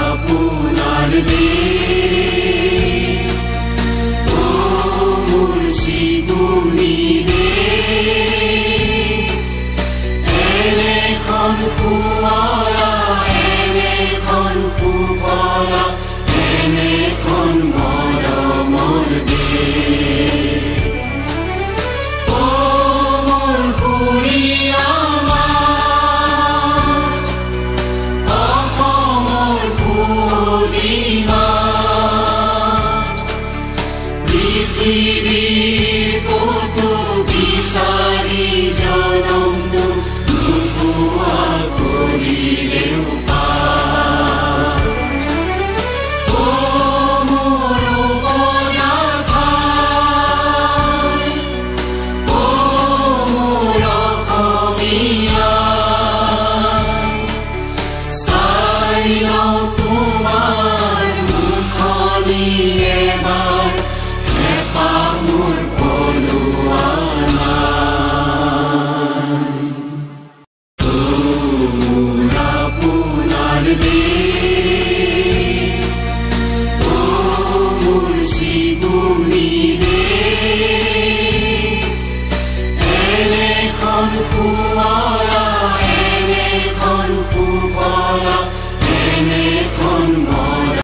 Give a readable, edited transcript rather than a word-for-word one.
আপনার দেশ ও মুর্শিদুনি দেশ এখন খুয়ালা এখন খুয়ালা এখন মরমর দেশ ও মোর খুড়িয়া পৃথিবীর কত বিচারি জনম দুপুয়া করিলেও পার ও মোর উপজাথায় ও মোর অসমীয়া চাইও তোমার মুখনি এবাৰ মোৰ পলোৱা আপোনাৰ দেশ ও মুৰ্শিদুনি দেশ এখন খুৱা